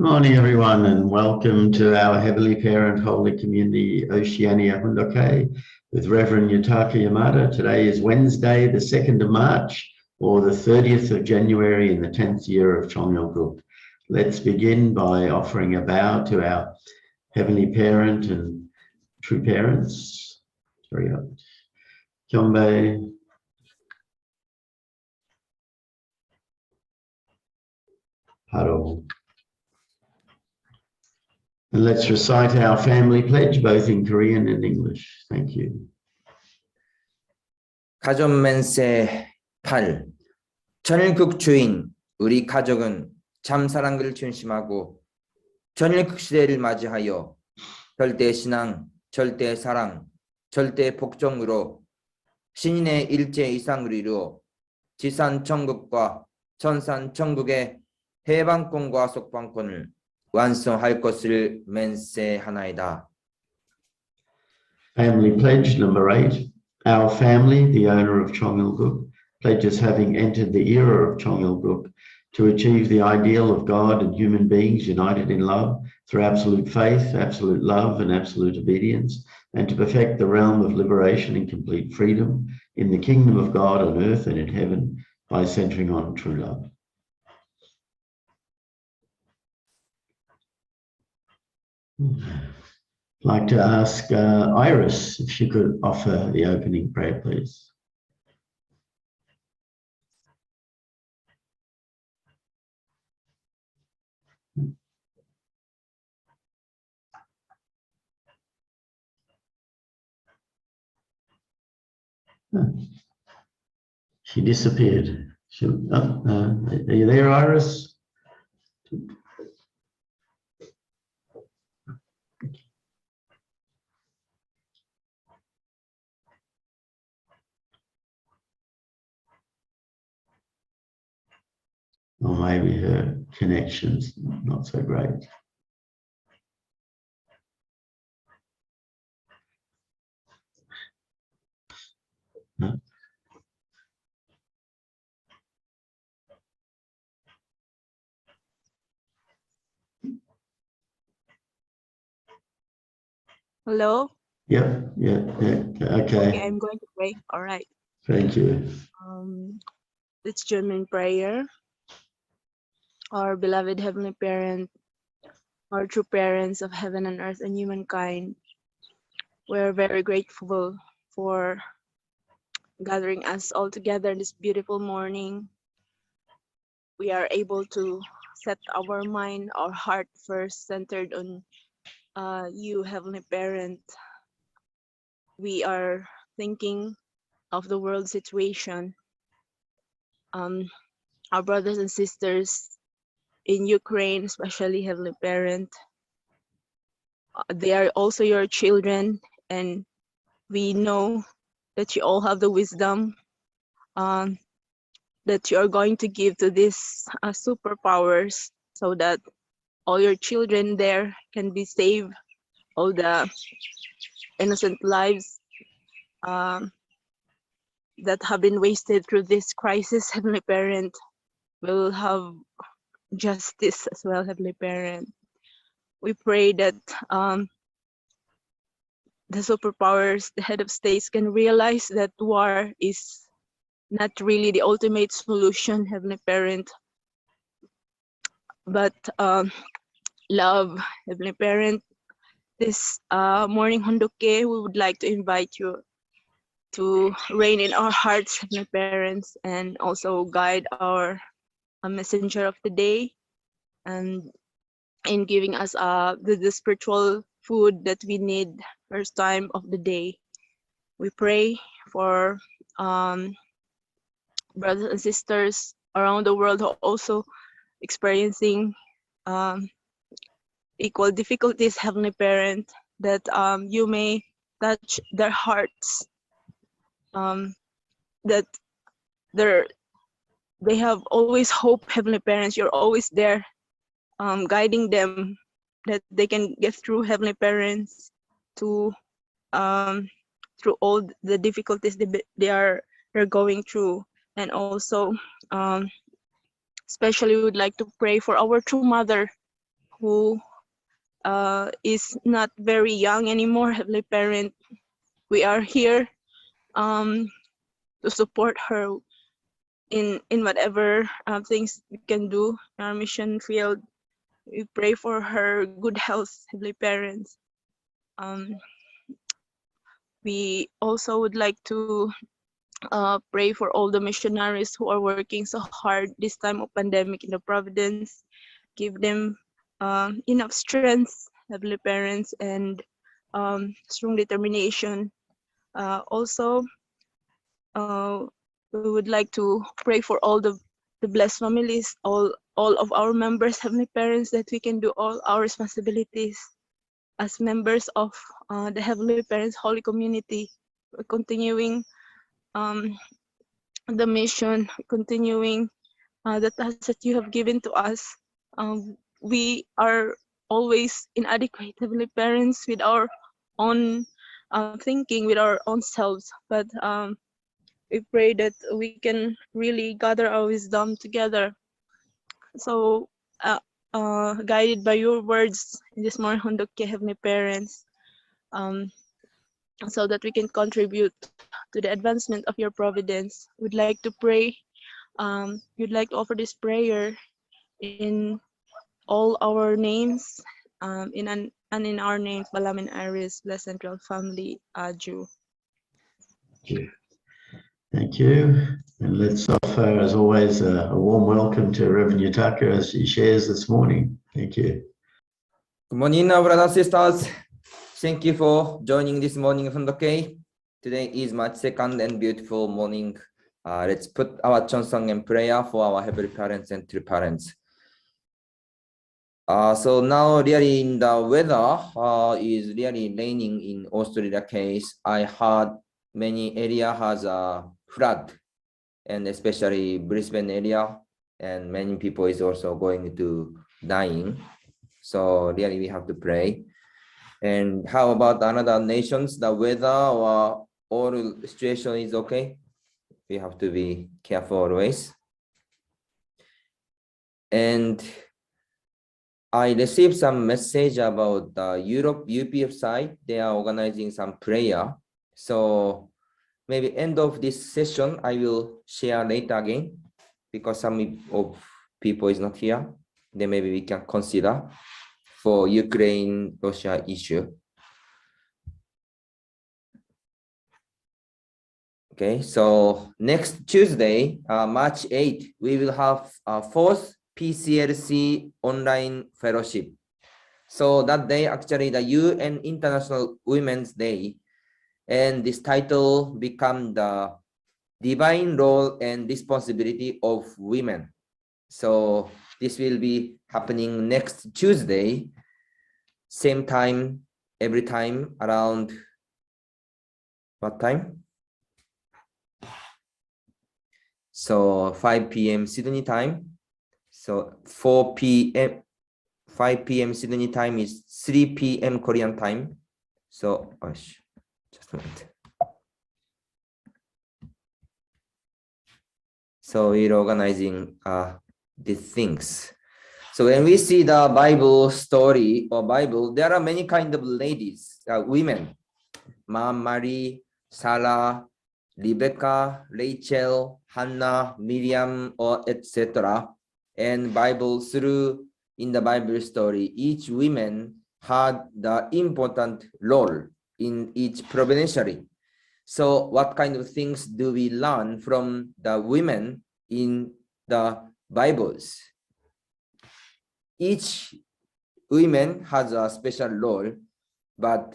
Good morning, everyone, and welcome to our Heavenly Parent Holy Community Oceania Hundoke with Reverend Yutaka Yamada. Today is Wednesday, the 2nd of March, or the 30th of January in the 10th year of Chongyol. Let's begin by offering a bow to our Heavenly Parent and true parents. Kyombe. Haro. And let's recite our family pledge, both in Korean and English. Thank you. 가족맨세 8. 전일국 주인, 우리 가족은 참 사랑을 중심하고 전일국 시대를 맞이하여 절대 신앙, 절대 사랑, 절대 복종으로 신인의 일제 이상을 이루어 지산 천국과 천산 천국의 해방권과 속방권을 완성할 것을 맹세하나이다. Family pledge number 8. Our family, the owner of Chongyol, pledges having entered the era of Chongyol to achieve the ideal of God and human beings united in love through absolute faith, absolute love, and absolute obedience, and to perfect the realm of liberation and complete freedom in the kingdom of God on earth and in heaven by centering on true love. I'd like to ask Iris if she could offer the opening prayer, please. She disappeared. Are you there, Iris? Or maybe her connection's not so great. No? Hello? Yeah. Okay. I'm going to pray. All right. Thank you. Let's join in prayer. Our beloved Heavenly Parent, our true parents of heaven and earth and humankind, we're very grateful for gathering us all together this beautiful morning. We are able to set our mind, our heart first centered on you, Heavenly Parent. We are thinking of the world situation. Our brothers and sisters in Ukraine, especially, Heavenly Parent, they are also your children, and we know that you all have the wisdom that you are going to give to these superpowers so that all your children there can be saved, all the innocent lives that have been wasted through this crisis. Heavenly Parent, will have justice as well, Heavenly Parent. We pray that the superpowers, the head of states, can realize that war is not really the ultimate solution, Heavenly Parent, but love, Heavenly Parent. This morning Hondoke, we would like to invite you to reign in our hearts, Heavenly Parents, and also guide our messenger of the day, and in giving us the spiritual food that we need first time of the day. We pray for brothers and sisters around the world who are also experiencing equal difficulties, Heavenly Parent, that you may touch their hearts, that they have always hope, Heavenly Parents. You're always there guiding them, that they can get through, Heavenly Parents, to through all the difficulties they're going through. And also especially we would like to pray for our true mother who is not very young anymore. Heavenly Parent, we are here to support her in whatever things we can do in our mission field. We pray for her good health, Heavenly Parents. We also would like to pray for all the missionaries who are working so hard this time of pandemic in the providence. Give them enough strength, Heavenly Parents, and strong determination. Also, we would like to pray for all the blessed families, all of our members, Heavenly Parents, that we can do all our responsibilities as members of the Heavenly Parents Holy Community. We're continuing the mission, continuing the task that you have given to us. We are always inadequate, Heavenly Parents, with our own thinking, with our own selves, but we pray that we can really gather our wisdom together. So, guided by your words this morning, Hondoke, Heavenly Parents, so that we can contribute to the advancement of your providence. We'd like to pray. We'd like to offer this prayer in all our names, in our names, Balamin Iris, Blessed Central Family, Aju. Thank you. And let's offer, as always, a warm welcome to Reverend Yutaka as she shares this morning. Thank you. Good morning, our brothers and sisters. Thank you for joining this morning from the K. Today is March 2nd and beautiful morning. Let's put our chonsong and prayer for our Heavenly Parents and true parents. So now really in the weather is really raining in Australia case. I heard many area has a flood, and especially Brisbane area, and many people is also going to dying. So really we have to pray. And how about another nations? The weather or all situation is okay. We have to be careful always. And I received some message about the Europe UPF side. They are organizing some prayer. So maybe end of this session, I will share later again, because some of people is not here. Then maybe we can consider for Ukraine-Russia issue. Okay, so next Tuesday, March 8th, we will have our fourth PCLC online fellowship. So that day, actually, the UN International Women's Day, and this title become the divine role and responsibility of women. So this will be happening next Tuesday, same time, every time, around what time? So 5 p.m. Sydney time. So 4 p.m. 5 p.m. Sydney time is 3 p.m. Korean time. So just a minute. So we're organizing these things. So when we see the Bible story or Bible, there are many kind of ladies, women, Mom, Mary, Sarah, Rebecca, Rachel, Hannah, Miriam, or etc. And Bible through in the Bible story, each woman had the important role in each providentially. So what kind of things do we learn from the women in the Bibles? Each woman has a special role, but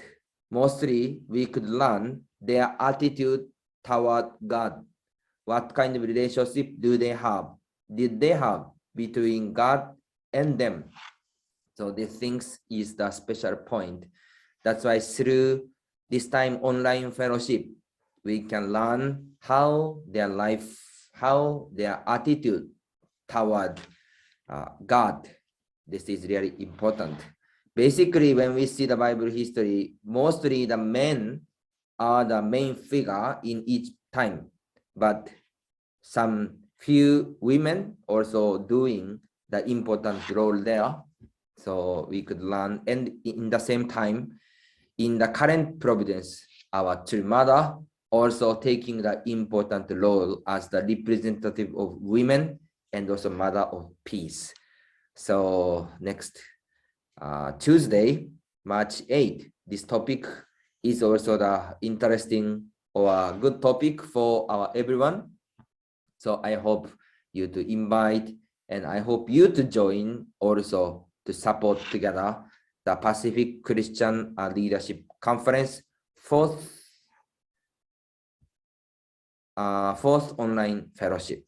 mostly we could learn their attitude toward God. What kind of relationship do they have? Did they have between God and them? So these things is the special point. That's why through this time online fellowship, we can learn how their life, how their attitude toward God. This is really important. Basically, when we see the Bible history, mostly the men are the main figure in each time, but some few women also doing the important role there. So we could learn, and in the same time, in the current providence, our true mother also taking the important role as the representative of women and also mother of peace. So next Tuesday, March 8th, this topic is also the interesting or good topic for our everyone. So I hope you to invite, and I hope you to join also to support together the Pacific Christian Leadership Conference fourth online fellowship.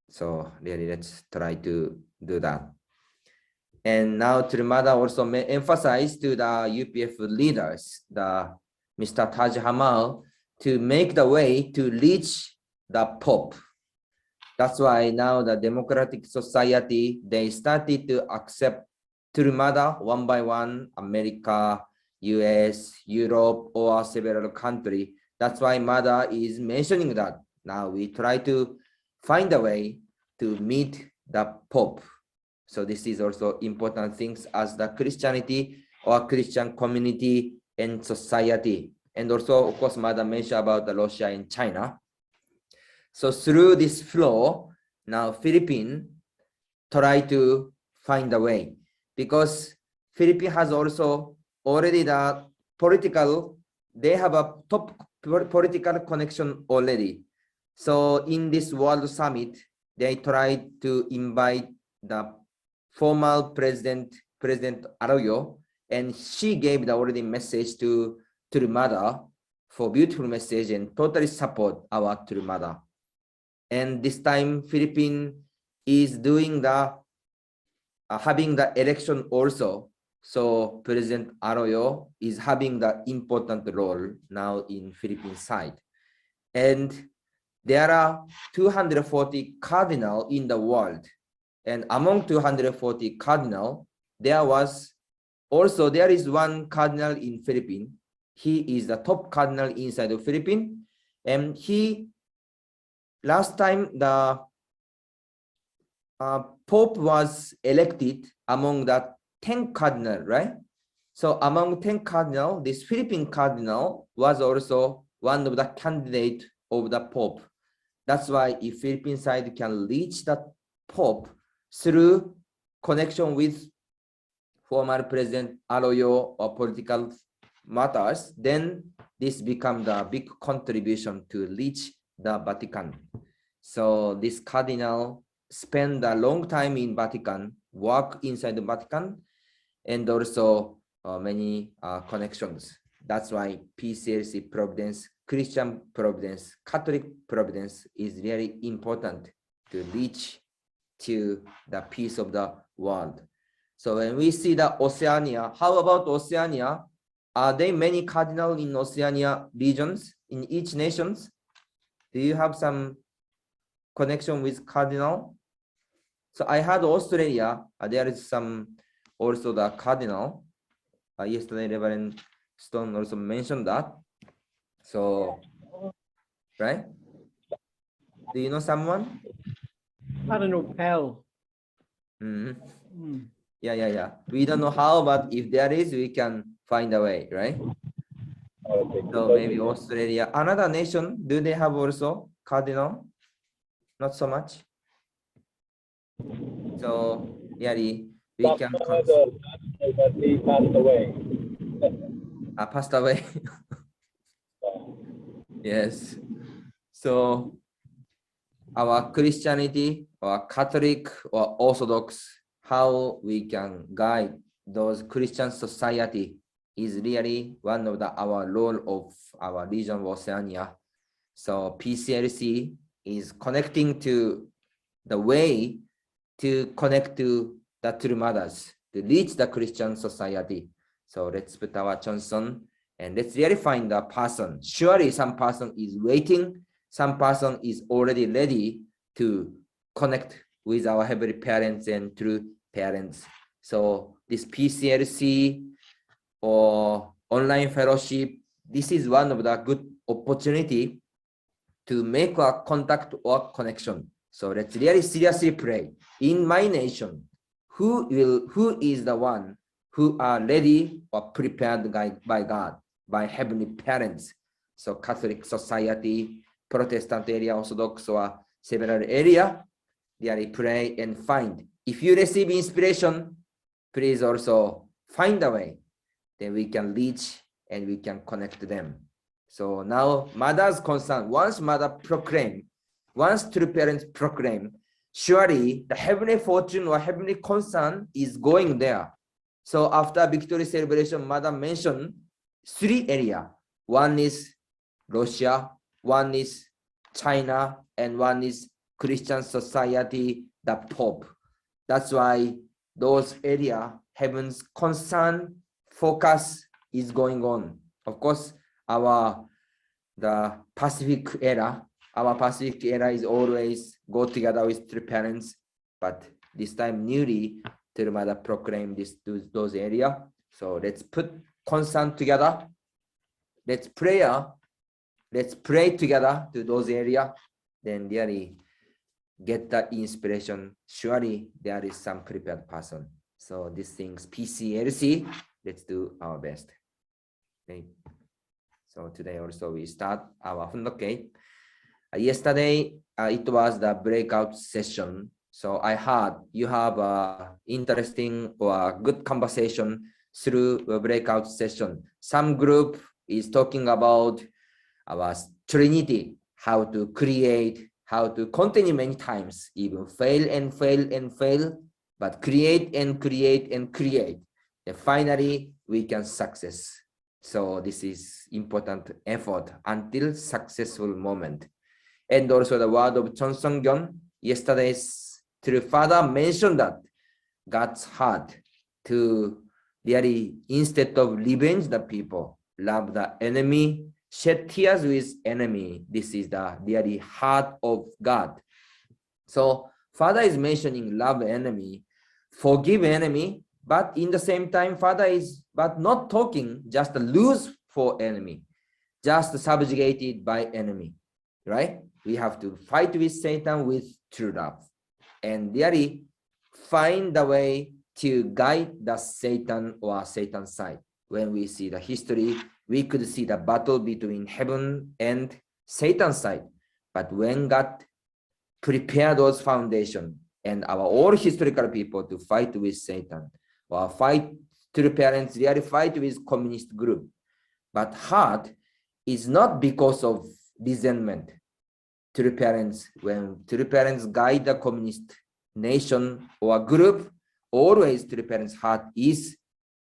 So really, let's try to do that. And now Trimada also may emphasize to the UPF leaders, the Mr. Taj Hamal, to make the way to reach the Pope. That's why now the Democratic Society, they started to accept Trimada one by one, America, US, Europe, or several countries. That's why Mother is mentioning that. Now we try to find a way to meet the Pope. So this is also important things as the Christianity or Christian community and society. And also, of course, Mother mentioned about the Russia and China. So through this flow, now Philippines try to find a way, because Philippines has also already the political, they have a top political connection already. So in this World Summit, they tried to invite the former President Arroyo, and she gave the already message to Mother for beautiful message and totally support our Mother. And this time, Philippines is doing the having the election also. So President Arroyo is having the important role now in Philippine side. And there are 240 cardinal in the world. And among 240 cardinal, there is one cardinal in Philippines. He is the top cardinal inside of Philippines. And he, last time the Pope was elected among the 10 cardinal, right? So among 10 cardinal, this Philippine cardinal was also one of the candidates of the Pope. That's why if Philippine side can reach the Pope through connection with former President Arroyo or political matters, then this becomes the big contribution to reach the Vatican. So this cardinal spent a long time in Vatican, work inside the Vatican, and also many connections. That's why PCLC Providence, Christian Providence, Catholic Providence is really important to reach to the peace of the world. So when we see the Oceania, how about Oceania? Are there many cardinal in Oceania regions in each nations? Do you have some connection with cardinal? So I had Australia, there is some also the cardinal. Yesterday Reverend Stone also mentioned that. So, right? Do you know someone? Cardinal Pell. Yeah. We don't know how, but if there is, we can find a way, right? So maybe Australia. Another nation, do they have also cardinal? Not so much. So yeah, we can. But he passed away. Passed away. Yes. So our Christianity or Catholic or Orthodox, how we can guide those Christian society is really one of our role of our region of Oceania. So PCLC is connecting to the way to connect to the true mothers to reach the Christian society. So let's put our Johnson and let's really find the person. Surely some person is waiting. Some person is already ready to connect with our heavenly parents and true parents. So this PCLC or online fellowship, this is one of the good opportunity to make a contact or connection. So let's really seriously pray. In my nation, who is the one who are ready or prepared by God, by heavenly parents. So Catholic society, Protestant area, Orthodox, or several area, really pray and find. If you receive inspiration, please also find a way. Then we can reach and we can connect them. So now mother's concern, once mother proclaim, once true parents proclaim, surely the heavenly fortune or heavenly concern is going there. So after victory celebration, mother mentioned 3 areas. One is Russia, one is China, and one is Christian society, the Pope. That's why those areas, heaven's concern, focus is going on. Of course, the Pacific era, our Pacific era is always go together with true parents, but this time newly, True Mother proclaimed those areas. So let's put concern together. Let's pray together to those areas. Then really get that inspiration. Surely there is some prepared person. So these things, PCLC, let's do our best. Okay. So today also we start our Fundoke. Yesterday it was the breakout session. So I heard you have a interesting or good conversation through a breakout session. Some group is talking about our Trinity, how to create, how to continue many times, even fail and fail and fail, but create and create and create. And finally, we can success. So this is important effort until successful moment. And also the word of Chon Sung-gyeon, yesterday's True Father mentioned that God's heart to really, instead of revenge the people, love the enemy, shed tears with enemy. This is the really heart of God. So Father is mentioning love enemy, forgive enemy, but in the same time, Father is but not talking just lose for enemy, just subjugated by enemy, right? We have to fight with Satan with true love and really find the way to guide the Satan or Satan side. When we see the history, we could see the battle between heaven and Satan's side. But when God prepared those foundations and our all historical people to fight with Satan or fight true parents, really fight with communist group. But heart is not because of resentment. True parents, when true parents guide the communist nation or group, always true parents' heart is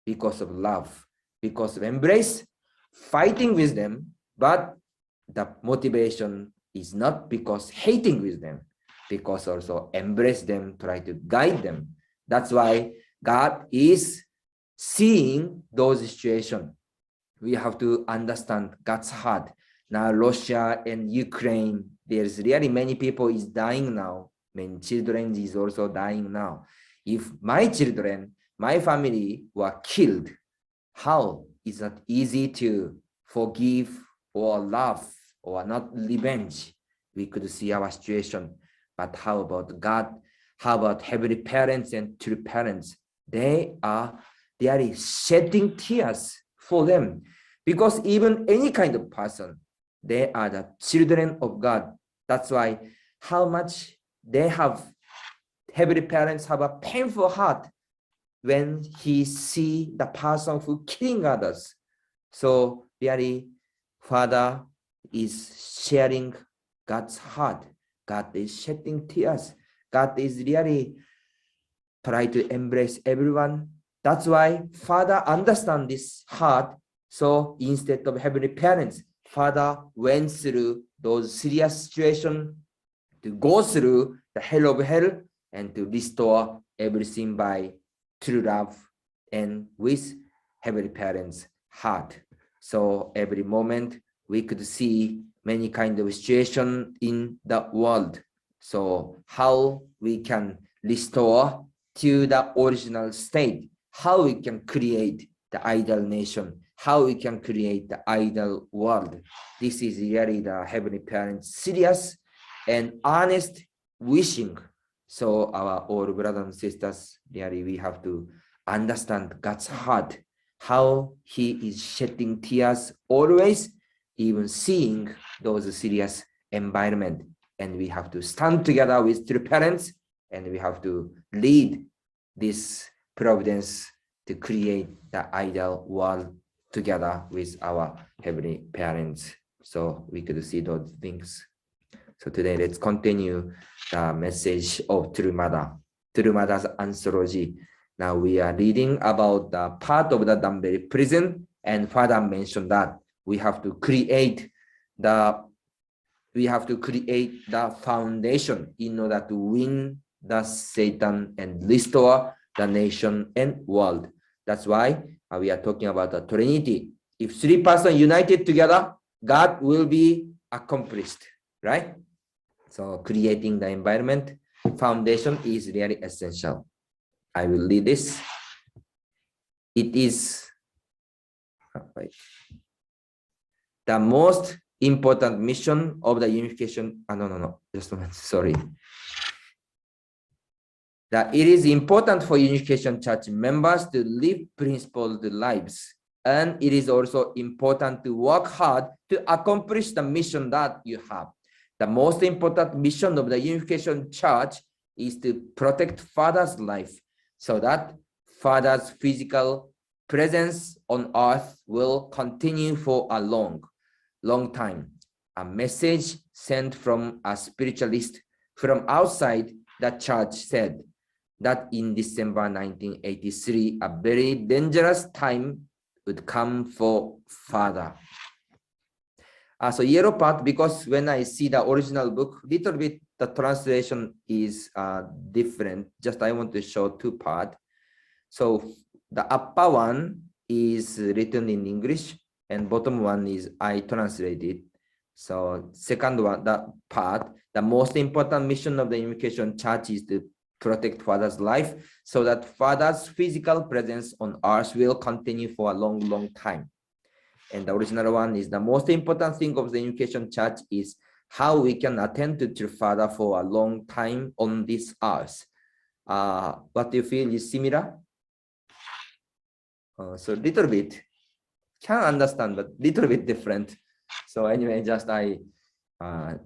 because of love, because of embrace, fighting with them, but the motivation is not because hating with them, because also embrace them, try to guide them. That's why God is seeing those situations. We have to understand God's heart. Now Russia and Ukraine, there's really many people is dying now. Many children is also dying now. If my children, my family were killed, how is it easy to forgive or love or not revenge? We could see our situation. But how about God? How about heavenly parents and true parents? They are shedding tears for them. Because even any kind of person, they are the children of God. That's why how much they have, heavenly parents have a painful heart when he see the person who killing others. So really, Father is sharing God's heart. God is shedding tears. God is really try to embrace everyone. That's why Father understands this heart. So instead of heavenly parents, Father went through those serious situations to go through the hell of hell and to restore everything by true love and with heavenly parents' heart. So every moment we could see many kinds of situations in the world. So how we can restore to the original state, how we can create the ideal nation, how we can create the ideal world. This is really the heavenly parents' serious and honest wishing. So our all brothers and sisters, really we have to understand God's heart, how he is shedding tears always, even seeing those serious environment. And we have to stand together with true parents, and we have to lead this providence to create the ideal world together with our heavenly parents. So we could see those things. So today, let's continue the message of True Mother, True Mother's anthology. Now we are reading about the part of the Danbury prison, and Father mentioned that we have to create the foundation in order to win the Satan and restore the nation and world. That's why we are talking about the Trinity. If three persons united together, God will be accomplished, right? So creating the environment foundation is really essential. I will read this. It is the most important mission of the unification. Just a minute, sorry. That it is important for Unification Church members to live principled lives. And it is also important to work hard to accomplish the mission that you have. The most important mission of the Unification Church is to protect Father's life, so that Father's physical presence on earth will continue for a long time. A message sent from a spiritualist from outside the church said that in December 1983, a very dangerous time would come for Father. So yellow part, because when I see the original book, little bit the translation is different. Just I want to show two parts. So the upper one is written in English, and bottom one is I translated. So second one, that part, the most important mission of the Unification Church is to protect Father's life, so that Father's physical presence on earth will continue for a long time. And the original one is the most important thing of the Unification Church is how we can attend to Father for a long time on this earth. What do you feel is similar? So little bit, can understand, but little bit different. So anyway, just I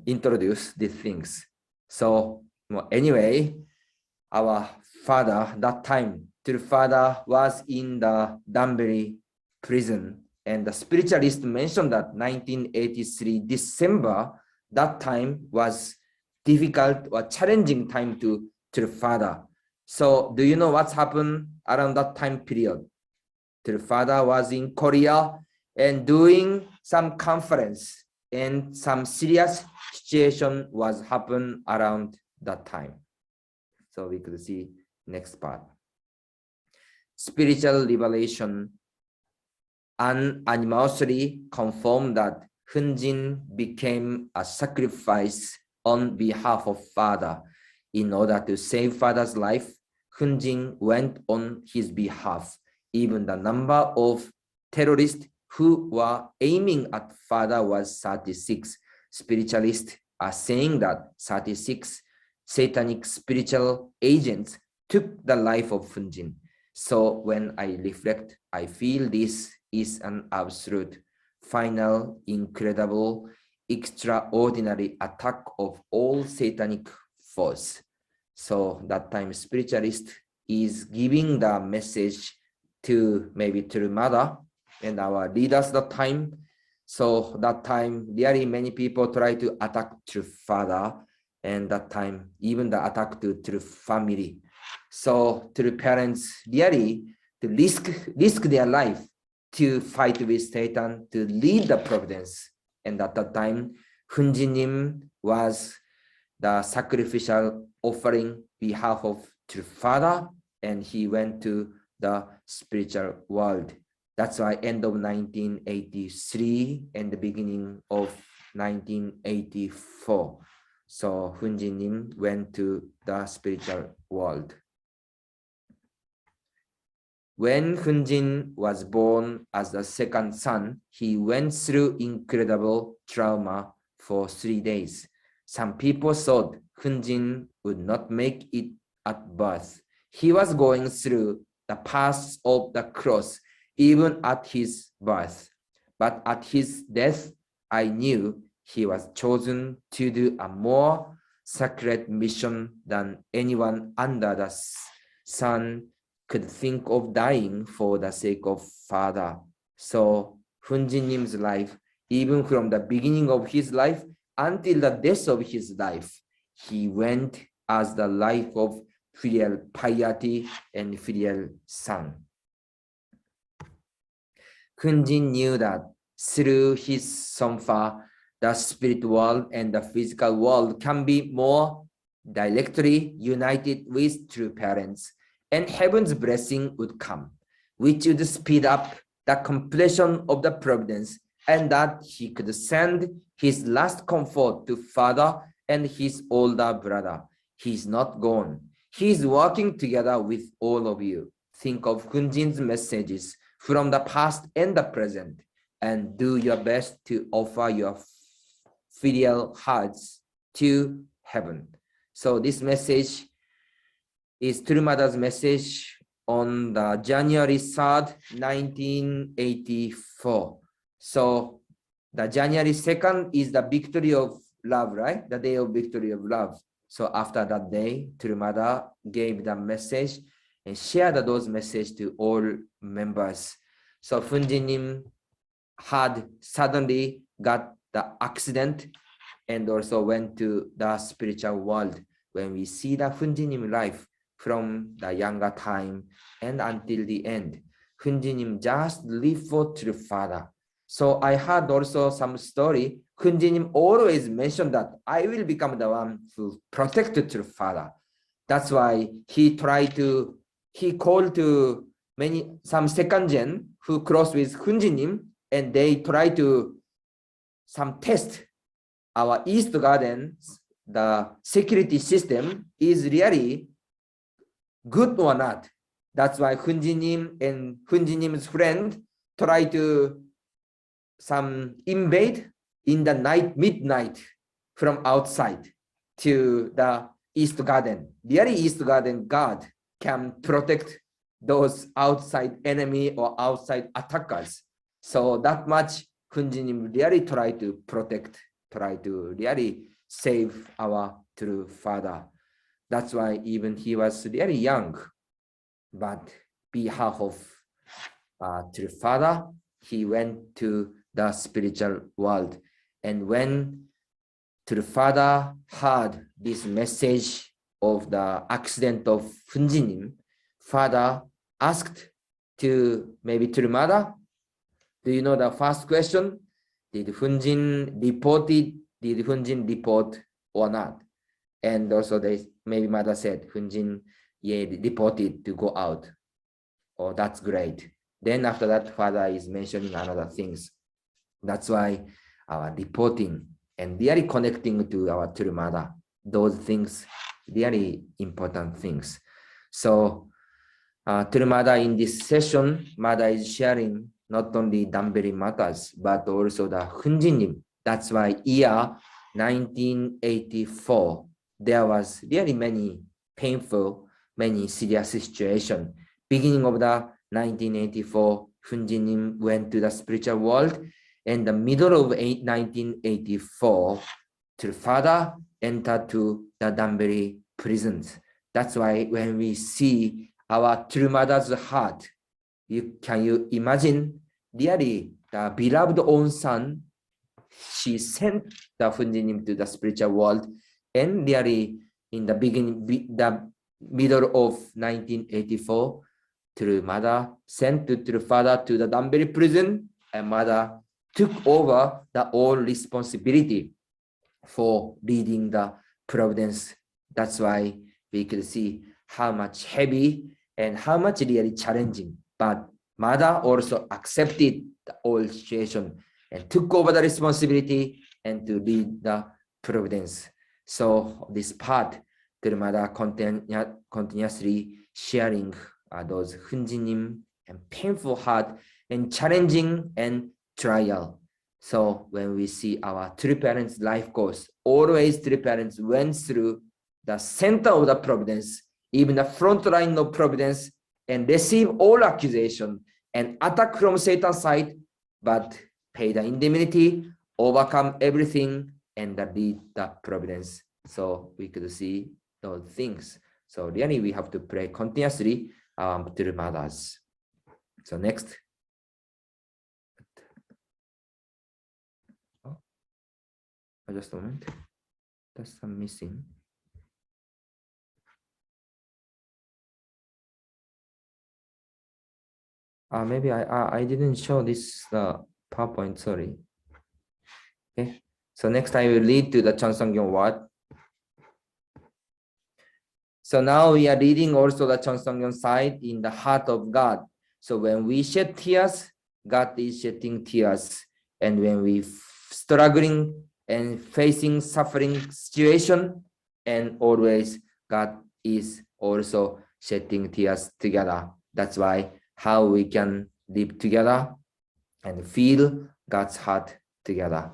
introduce these things. So anyway, our Father, that time, True Father was in the Danbury prison, and the spiritualist mentioned that 1983 December, that time was difficult or challenging time to True Father. So do you know what's happened around that time period? True Father was in Korea and doing some conference, and some serious situation was happened around that time. So we could see next part. Spiritual revelation unanimously confirmed that Hunjin became a sacrifice on behalf of Father. In order to save Father's life, Hunjin went on his behalf. Even the number of terrorists who were aiming at Father was 36. Spiritualists are saying that 36 satanic spiritual agents took the life of Hunjin. So when I reflect, I feel this is an absolute, final, incredible, extraordinary attack of all satanic force. So that time spiritualist is giving the message to maybe True Mother and our leaders that time. So that time, really many people try to attack True Father, and that time, even the attack to True family. So True parents really to risk their life to fight with Satan, to lead the providence. And at that time, Hunjinim was the sacrificial offering behalf of True Father, and he went to the spiritual world. That's why end of 1983 and the beginning of 1984. So Hunjinim went to the spiritual world. When Hunjin was born as the second son, he went through incredible trauma for 3 days. Some people thought Hunjin would not make it at birth. He was going through the path of the cross, even at his birth. But at his death, I knew he was chosen to do a more sacred mission than anyone under the sun could think of dying for the sake of Father. So Hunjinim's life, even from the beginning of his life until the death of his life, he went as the life of filial piety and filial son. Hunjin knew that through his somfa, the spirit world and the physical world can be more directly united with true parents, and heaven's blessing would come, which would speed up the completion of the providence, and that he could send his last comfort to Father and his older brother. He's not gone. He's working together with all of you. Think of Hunjin's messages from the past and the present, and do your best to offer your filial hearts to heaven. So this message is Turumada's message on the January 3rd, 1984. So the January 2nd is the victory of love, right? The day of victory of love. So after that day, Turumada gave the message and shared those messages to all members. So Hunjinim had suddenly got the accident and also went to the spiritual world. When we see the Hunjinim life from the younger time and until the end, Hunjinim just lived for true Father. So I heard also some story. Hunjinim always mentioned that I will become the one who protected true Father. That's why he called to some second gen who crossed with Hunjinim, and they try to test our East Garden, the security system is really good or not. That's why Hunjinim and Hunjinim's friend try to invade in the midnight from outside to the East Garden. Really, East Garden guard can protect those outside enemy or outside attackers. So that much Hunjinim really try to protect, try to really save our true Father. That's why even he was really young, but behalf of true Father, he went to the spiritual world. And when true Father heard this message of the accident of Hunjinim, Father asked to maybe Turumada, do you know the first question? Did Hunjin report or not? And also maybe mother said, Hunjin, yeah, reported to go out. Oh, that's great. Then after that, Father is mentioning another things. That's why our reporting and really connecting to our true mother, those things, really important things. So true mother in this session, mother is sharing not only Damberi matters, but also the Hunjinim. That's why year 1984, there was really many painful, many serious situations. Beginning of the 1984, Hunjinim went to the spiritual world. In the middle of 1984, true Father entered to the Damberi prisons. That's why when we see our true mother's heart, can you imagine really the beloved own son, she sent the Hunjinim to the spiritual world, and really in the middle of 1984, true mother sent to true Father to the Damberi prison, and mother took over the all responsibility for leading the providence. That's why we could see how much heavy and how much really challenging, but mother also accepted the whole situation and took over the responsibility and to lead the providence. So this part, the mother continuously sharing those Hunjinim and painful heart and challenging and trial. So when we see our true parents' life course, always true parents went through the center of the providence, even the front line of providence, and receive all accusation and attack from Satan's side, but pay the indemnity, overcome everything, and lead the providence. So we could see those things. So really we have to pray continuously through mothers. So next. Oh, just a moment. That's some missing. Maybe I didn't show this PowerPoint, sorry. Okay, so next I will lead to the Cheonsangyeong word. So now we are reading also the Cheonsangyeong side in the heart of God. So when we shed tears, God is shedding tears. And when we struggling and facing suffering situation, and always God is also shedding tears together. That's why how we can live together and feel God's heart together.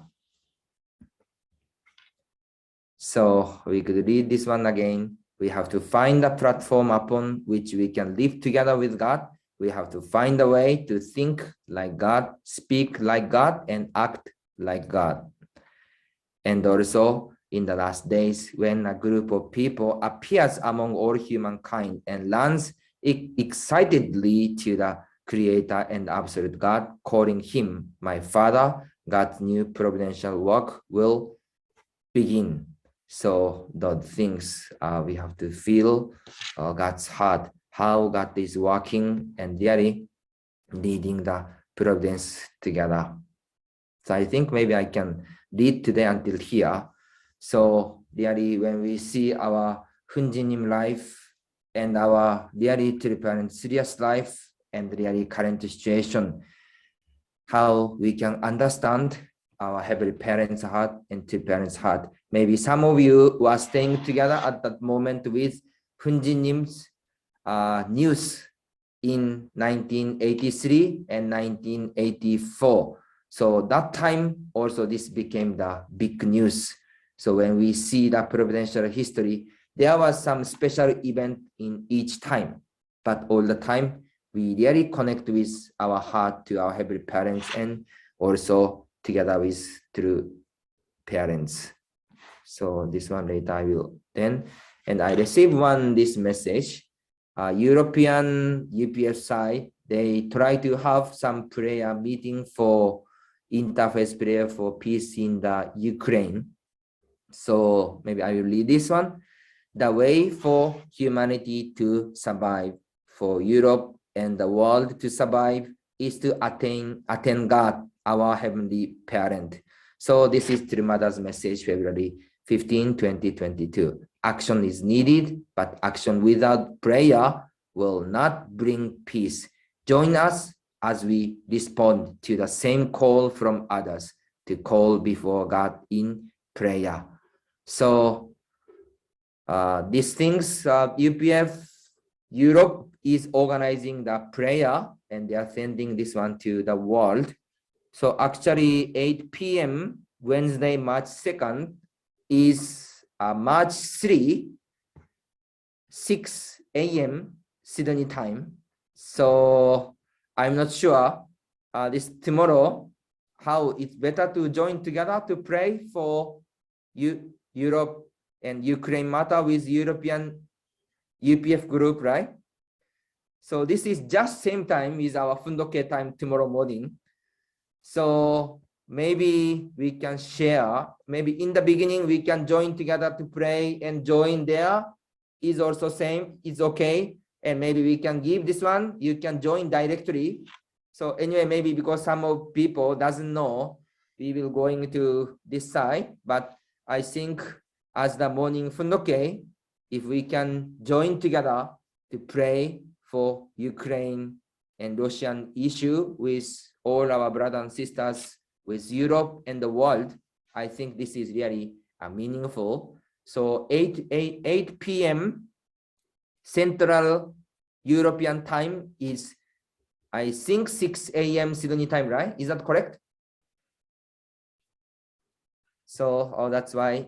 So we could read this one again. We have to find a platform upon which we can live together with God. We have to find a way to think like God, speak like God, and act like God. And also in the last days, when a group of people appears among all humankind and runs excitedly to the Creator and absolute God, calling him my Father, God's new providential work will begin. So the things we have to feel God's heart, how God is working and really leading the providence together. So I think maybe I can read today until here. So really when we see our Hunjinim life and our really triparent serious life and really current situation, how we can understand our Heavenly Parents' heart and two parents' heart. Maybe some of you were staying together at that moment with Hunjinim's news in 1983 and 1984. So that time also this became the big news. So when we see the providential history, there was some special event in each time, but all the time we really connect with our heart to our Heavenly Parents and also together with through parents. So this one later I will then, and I received this message. European UPF side, they try to have some prayer meeting for interfaith prayer for peace in the Ukraine. So maybe I will read this one. The way for humanity to survive, for Europe and the world to survive, is to attain God, our Heavenly Parent. So this is Trimada's message, February 15, 2022. Action is needed, but action without prayer will not bring peace. Join us as we respond to the same call from others to call before God in prayer. So these things, UPF Europe is organizing the prayer and they are sending this one to the world. So actually 8 p.m. Wednesday, March 2nd is March 3, 6 a.m. Sydney time. So I'm not sure this tomorrow, how it's better to join together to pray for Europe and Ukraine matter with European UPF group, right? So this is just same time is our Fundoke time tomorrow morning. So maybe we can share, maybe in the beginning we can join together to pray and join there is also same, it's okay. And maybe we can give this one, you can join directly. So anyway, maybe because some of people doesn't know, we will going to this side, but I think as the morning Fundoke, if we can join together to pray for Ukraine and Russian issue with all our brothers and sisters with Europe and the world, I think this is really meaningful. So 8 p.m. Central European time is, I think 6 a.m. Sydney time, right? Is that correct? So that's why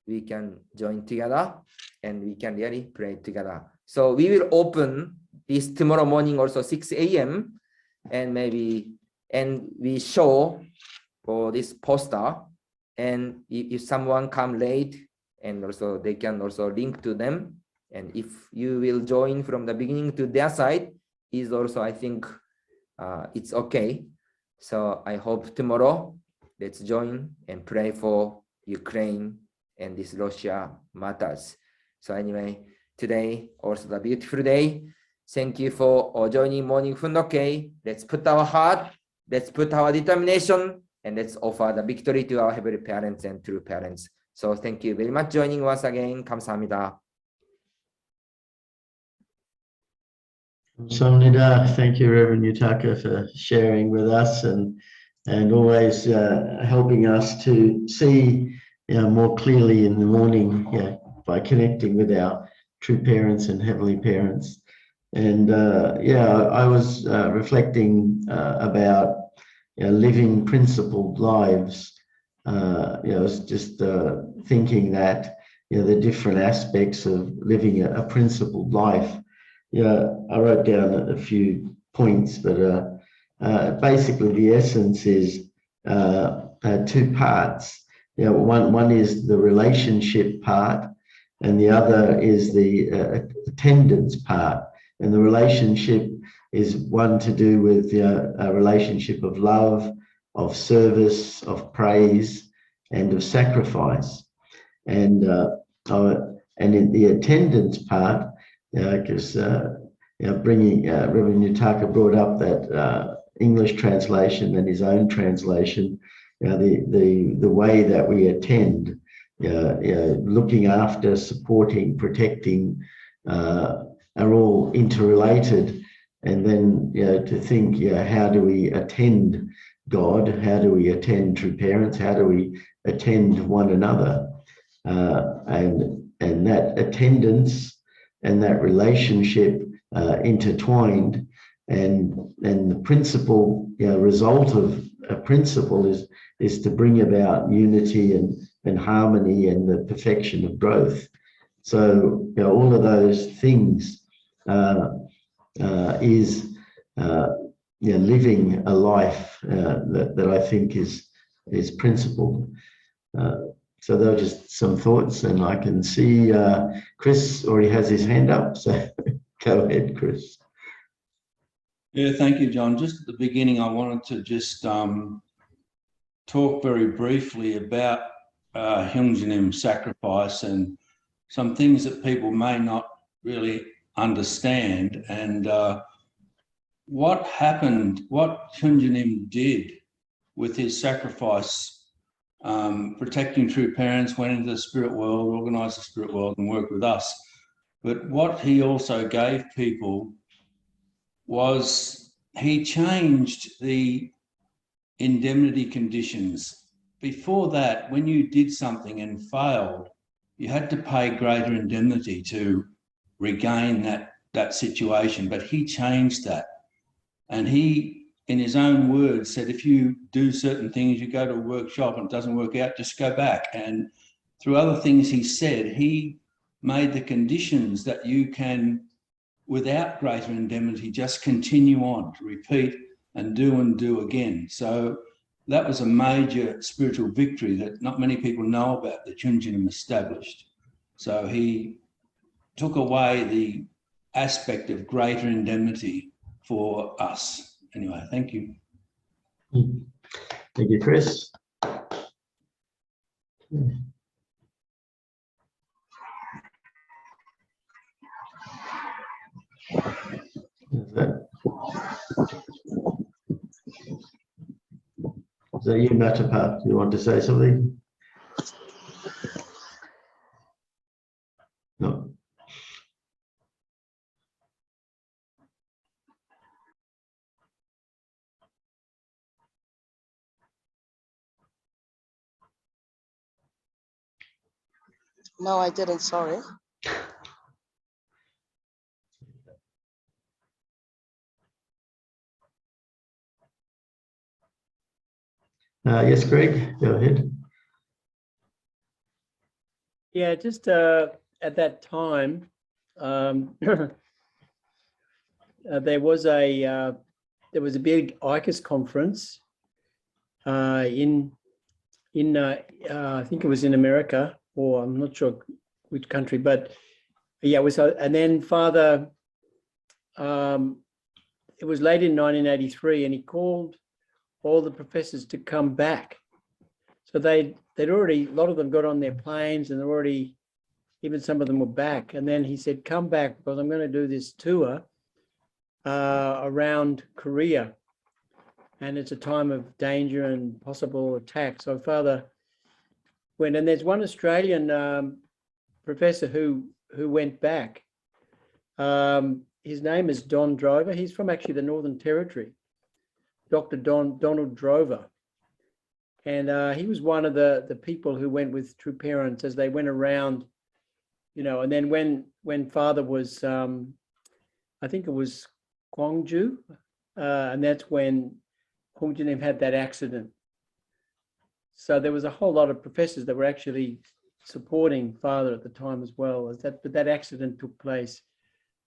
we can join together and we can really pray together. So we will open this tomorrow morning also 6 a.m. and we show for this poster, and if someone come late, and also they can also link to them, and if you will join from the beginning to their side is also, I think it's okay. So I hope tomorrow let's join and pray for Ukraine and this Russia matters. So anyway, today also the beautiful day. Thank you for joining Morning Fundoke. Let's put our heart, let's put our determination, and let's offer the victory to our heavenly parents and true parents. So thank you very much joining once again. 감사합니다. Samnida, thank you, Reverend Yutaka, for sharing with us and always helping us to see more clearly in the morning by connecting with our true parents and heavenly parents. And I was reflecting about living principled lives. I was just thinking that the different aspects of living a principled life. I wrote down a few points, but basically the essence is two parts. One is the relationship part, and the other is the attendance part. And the relationship is one to do with a relationship of love, of service, of praise, and of sacrifice. And in the attendance part, because bringing Reverend Yutaka brought up that English translation and his own translation, the way that we attend, looking after, supporting, protecting, are all interrelated. And then to think, how do we attend God? How do we attend true parents? How do we attend one another? And that attendance and that relationship intertwined, and the principle, result of a principle is to bring about unity and harmony and the perfection of growth. So all of those things is living a life that I think is principled. So those are just some thoughts, and I can see Chris already has his hand up, so go ahead, Chris. Yeah, thank you, John. Just at the beginning, I wanted to just talk very briefly about Hyungjanim sacrifice and some things that people may not really understand, and what happened, what Hyungjanim did with his sacrifice, protecting true parents, went into the spirit world, organized the spirit world and worked with us. But what he also gave people was he changed the indemnity conditions. Before that, when you did something and failed, you had to pay greater indemnity to regain that situation. But he changed that. And he, in his own words, said, if you do certain things, you go to a workshop and it doesn't work out, just go back. And through other things he said, he made the conditions that you can, without greater indemnity, just continue on to repeat and do again. So that was a major spiritual victory that not many people know about, that Hyungjanim established. So he took away the aspect of greater indemnity for us. Anyway, thank you. Thank you, Chris. Is that you, Matapa? You want to say something? No. No, I didn't, sorry. Yes, Greg, go ahead. Yeah, just at that time, there was a big ICAS conference in I think it was in America, or I'm not sure which country, but yeah, it was. And then Father, it was late in 1983, and he called all the professors to come back. So they'd already, a lot of them got on their planes, and they're already, even some of them were back. And then he said, come back, because I'm going to do this tour around Korea. And it's a time of danger and possible attack. So Father went, and there's one Australian professor who went back. His name is Don Drover. He's from actually the Northern Territory, Dr. Donald Drover. And he was one of the people who went with True Parents as they went around, you know. And then when Father was, I think it was Gwangju, and that's when Hung Jin had that accident. So there was a whole lot of professors that were actually supporting Father at the time as well. But that accident took place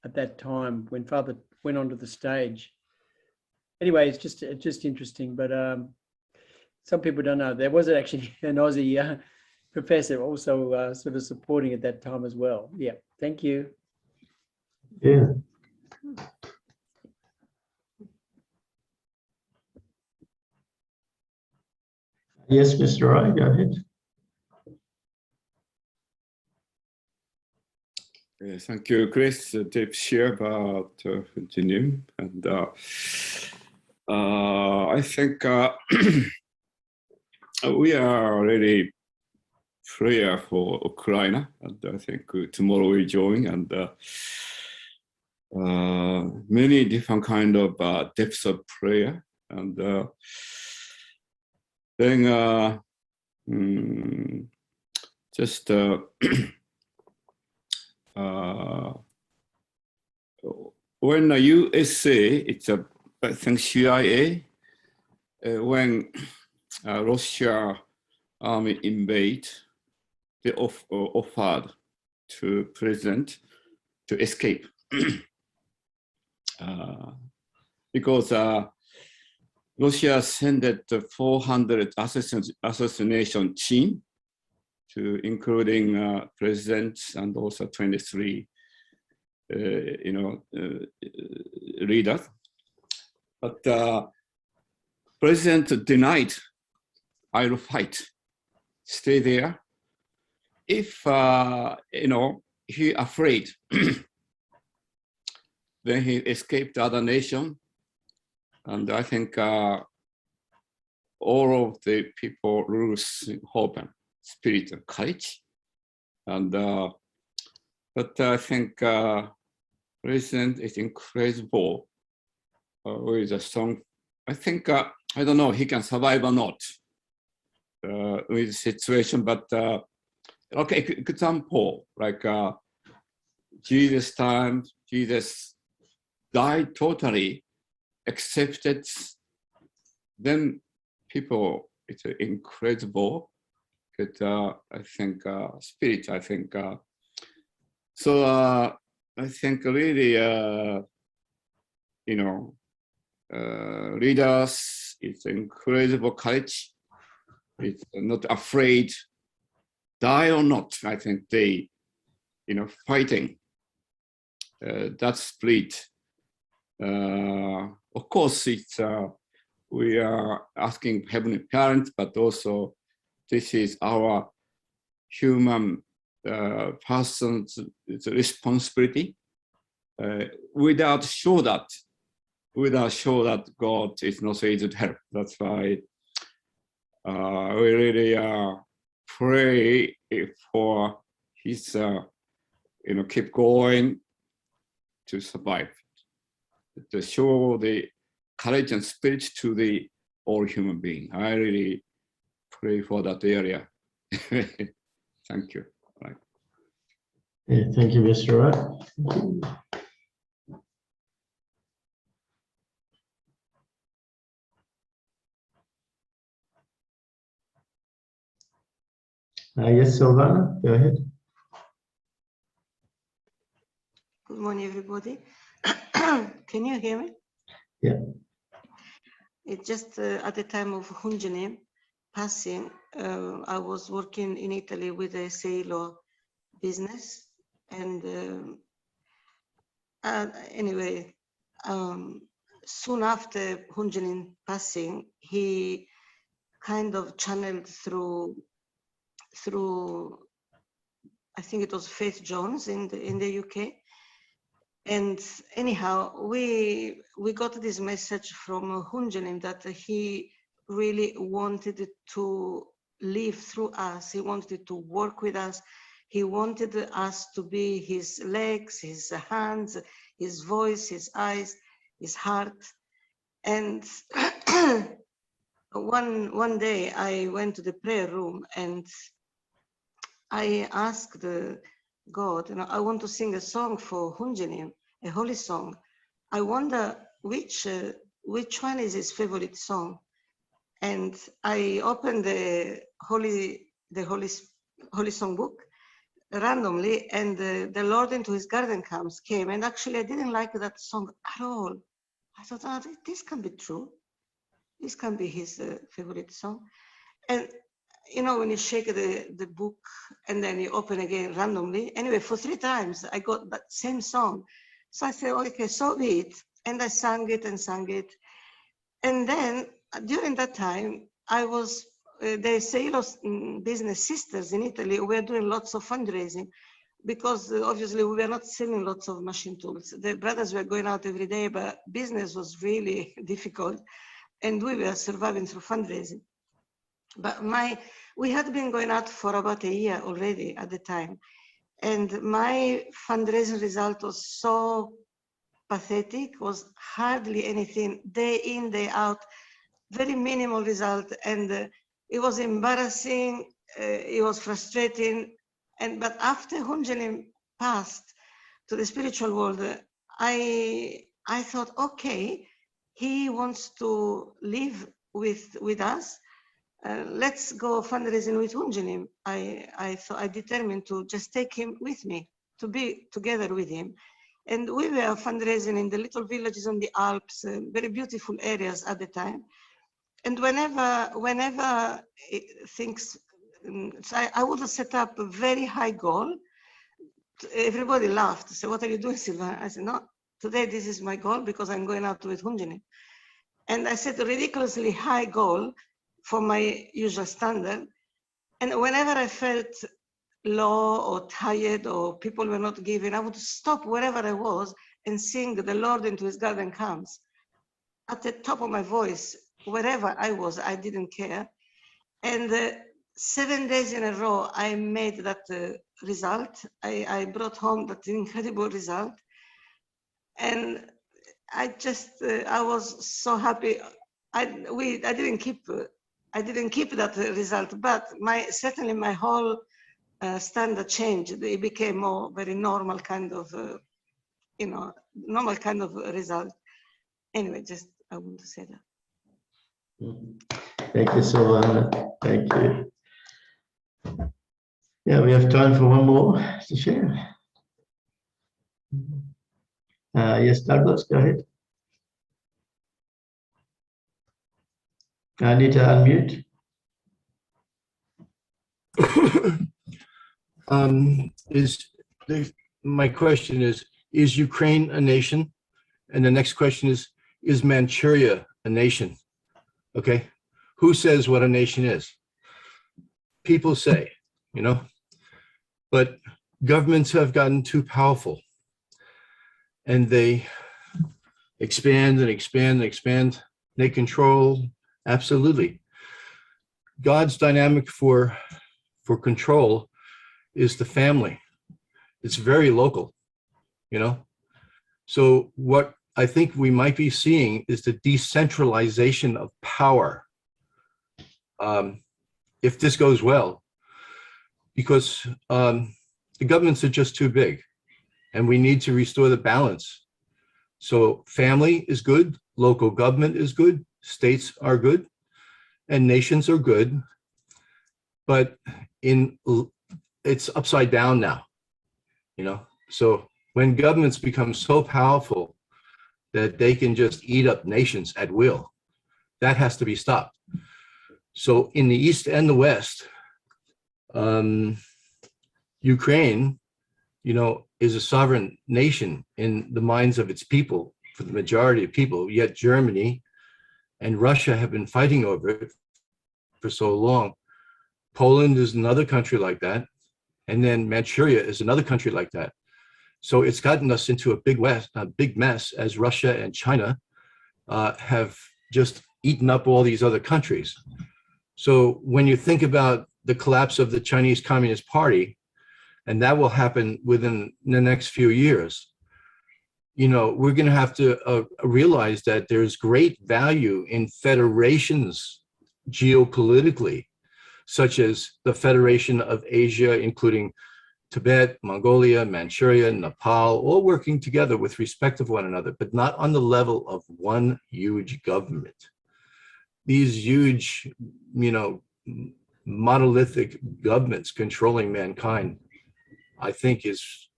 at that time when Father went onto the stage. Anyway, it's just interesting. But some people don't know. There was actually an Aussie professor also sort of supporting at that time as well. Yeah, thank you. Yeah. Yes, Mr. Rai, go ahead. Thank you, Chris. Deep share about Jinim, and I think we are really prayer for Ukraine, and I think tomorrow we join, and many different kind of depths of prayer, and then just when the USA, it's a, I think CIA, when Russia army invade, they offered to president to escape because Russia sent 400 assassination team to including presidents and also 23 leaders, but president denied, I will fight, stay there. If he afraid, then he escaped the other nation, and I think all of the people lose hope and spirit and courage, and but I think president is incredible with a strong. I think I don't know he can survive or not with the situation, but okay, example like Jesus' time, Jesus died totally, accepted. Then people, it's incredible. But I think spirit. I think so. I think really, leaders. It's incredible courage. It's not afraid, die or not. I think they, fighting. That spirit. Of course, it's we are asking Heavenly Parents, but also this is our human person's responsibility. Without sure that God is not able to help. That's why we really pray for his, keep going to survive, to show the courage and spirit to the all human being. I really pray for that area. Thank you. Right. Yeah, thank you, Mr. Wright. Yes, Silvana, go ahead. Good morning, everybody. Can you hear me? Yeah. It's just at the time of Hunjanim passing, I was working in Italy with a sailor business, and anyway, soon after Hunjanin passing, he kind of channeled through I think it was Faith Jones in the UK. And anyhow, we got this message from Hunjanim that he really wanted to live through us. He wanted to work with us. He wanted us to be his legs, his hands, his voice, his eyes, his heart. And one day I went to the prayer room and I asked God, I want to sing a song for Hunjanim, a holy song. I wonder which one is his favorite song. And I opened the holy song book randomly, and the Lord into His garden came. And actually, I didn't like that song at all. I thought, oh, this can be true. This can be his favorite song. And when you shake the book and then you open again randomly. Anyway, for 3 times, I got that same song. So I said, okay, so be it. And I sang it and sang it. And then during that time, I was, the sailors business sisters in Italy were doing lots of fundraising because obviously we were not selling lots of machine tools. The brothers were going out every day, but business was really difficult. And we were surviving through fundraising. But we had been going out for about a year already at the time. And my fundraising result was so pathetic, was hardly anything, day in, day out, very minimal result. And it was embarrassing, it was frustrating. But after Hunjanim passed to the spiritual world, I thought, okay, he wants to live with us. Let's go fundraising with Hunjanim. I determined to just take him with me, to be together with him. And we were fundraising in the little villages on the Alps, very beautiful areas at the time. And whenever things, so I would set up a very high goal. Everybody laughed. So what are you doing, Sylvain? I said, no, today this is my goal because I'm going out with Hunjanim. And I set a ridiculously high goal for my usual standard. And whenever I felt low or tired or people were not giving, I would stop wherever I was and sing "The Lord into His garden comes" at the top of my voice, wherever I was. I didn't care. And 7 days in a row, I made that result. I brought home that incredible result. And I was so happy. I didn't keep that result, but certainly my whole standard changed. It became more very normal kind of, normal kind of result. Anyway, just I want to say that. Thank you, Silvana. Thank you. Yeah, we have time for one more to share. Yes, Douglas, go ahead. I need to unmute. My question is Ukraine a nation? And the next question is Manchuria a nation? Okay, who says what a nation is? People say, but governments have gotten too powerful and they expand and expand and expand. They control, absolutely. God's dynamic for control is the family. It's very local, So what I think we might be seeing is the decentralization of power. If this goes well, because the governments are just too big and we need to restore the balance. So family is good, local government is good, states are good, and nations are good, but it's upside down now, So when governments become so powerful that they can just eat up nations at will. That has to be stopped. So in the East and the West, Ukraine, is a sovereign nation in the minds of its people, for the majority of people, yet Germany and Russia have been fighting over it for so long. Poland is another country like that. And then Manchuria is another country like that. So it's gotten us into a big mess as Russia and China have just eaten up all these other countries. So when you think about the collapse of the Chinese Communist Party, and that will happen within the next few years, we're going to have to realize that there's great value in federations geopolitically, such as the Federation of Asia, including Tibet, Mongolia, Manchuria, Nepal, all working together with respect of one another, but not on the level of one huge government. These huge, monolithic governments controlling mankind, I think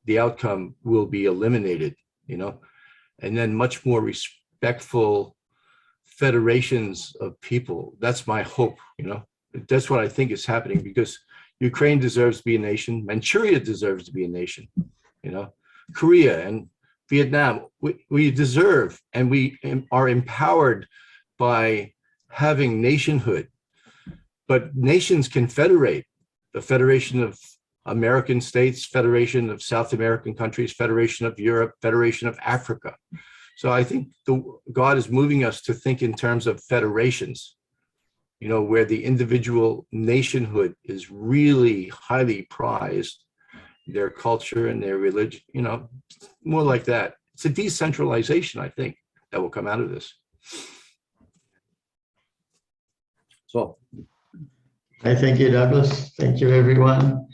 the outcome will be eliminated, and then much more respectful federations of people. That's my hope, That's what I think is happening, because Ukraine deserves to be a nation. Manchuria deserves to be a nation, Korea and Vietnam, we deserve, and we are empowered by having nationhood. But nations can federate. The Federation of American States, Federation of South American countries, Federation of Europe, Federation of Africa. So I think God is moving us to think in terms of federations, where the individual nationhood is really highly prized, their culture and their religion, more like that. It's a decentralization, I think, that will come out of this. So. Thank you, Douglas. Thank you, everyone.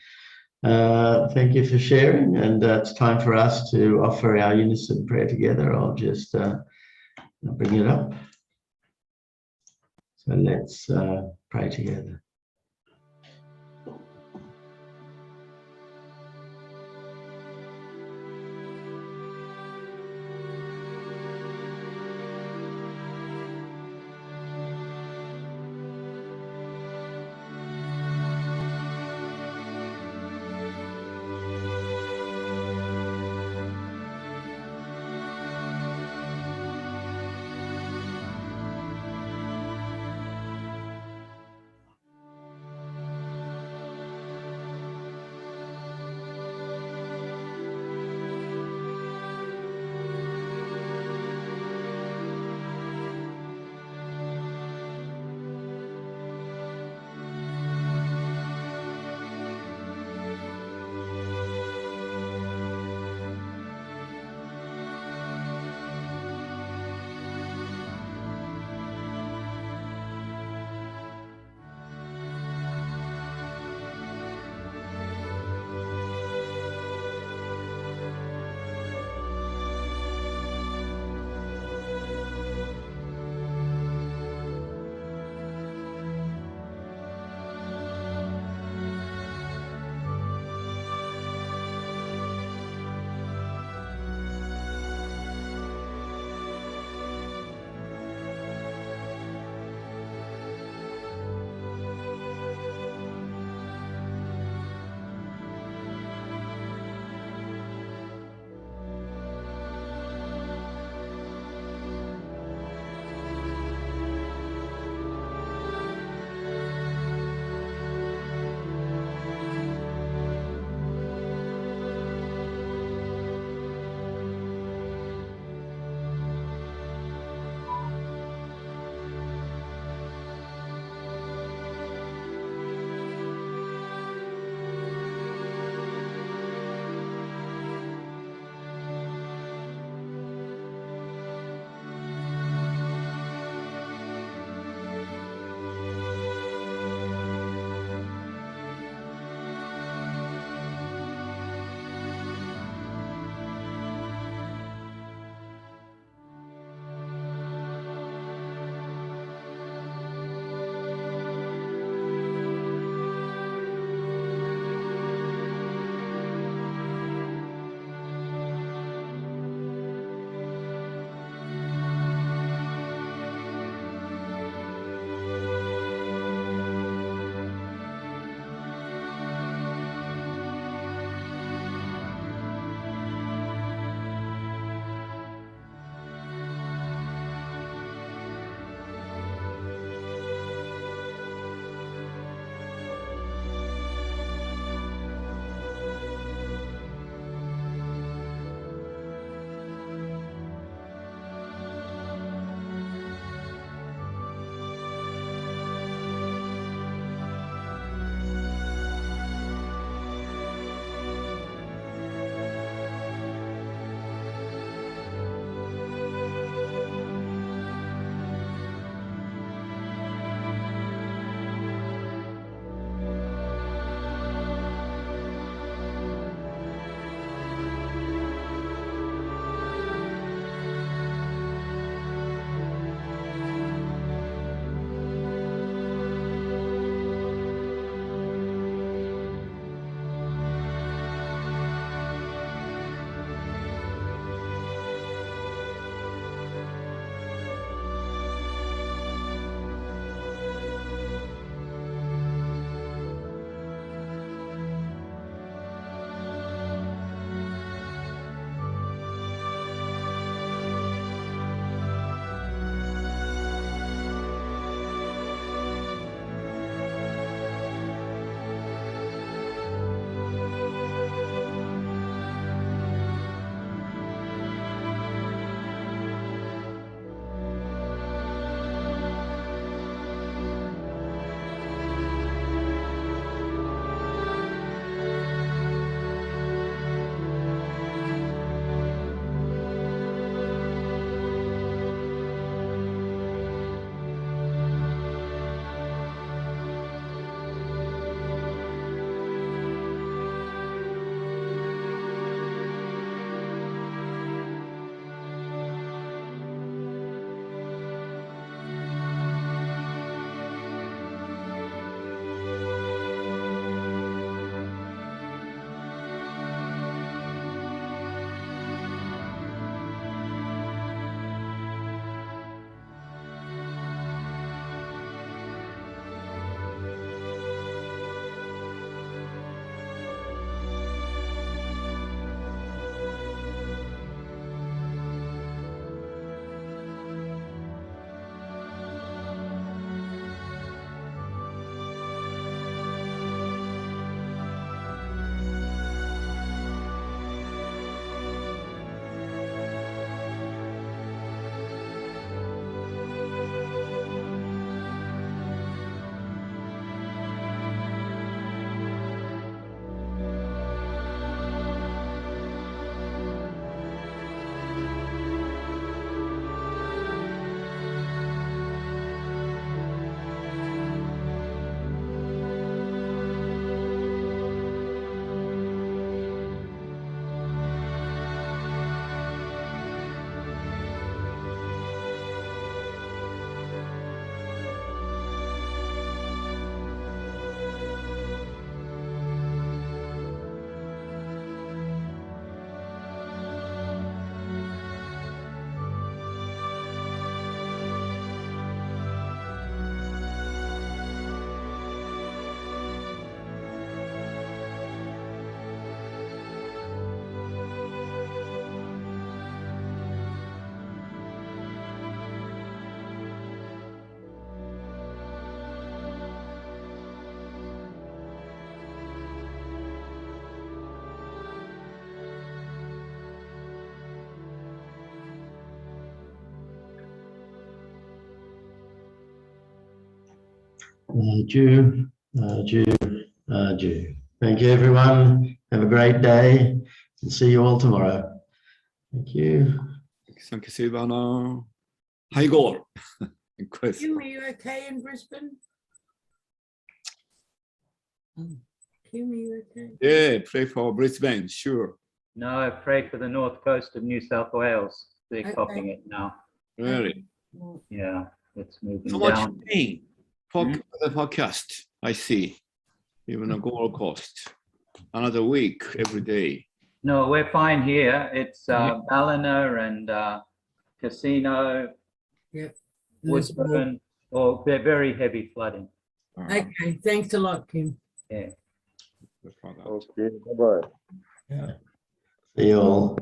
Thank you for sharing. And it's time for us to offer our unison prayer together. I'll just bring it up. So let's pray together. Thank you, everyone. Have a great day and see you all tomorrow. Thank you. Thank you, Silvana. High goal. Chris. Kim, are you okay in Brisbane? Kim, are you okay? Yeah, pray for Brisbane, sure. No, I pray for the north coast of New South Wales. They're Okay. copying it now. Really. Yeah, it's moving So much down. pain for the forecast. I see. Even a Gold Coast. Another week every day. No, we're fine here. It's Ballina and Casino, Yep. Woodburn, or they're very heavy flooding. Okay, thanks a lot, Kim. Yeah. See you all.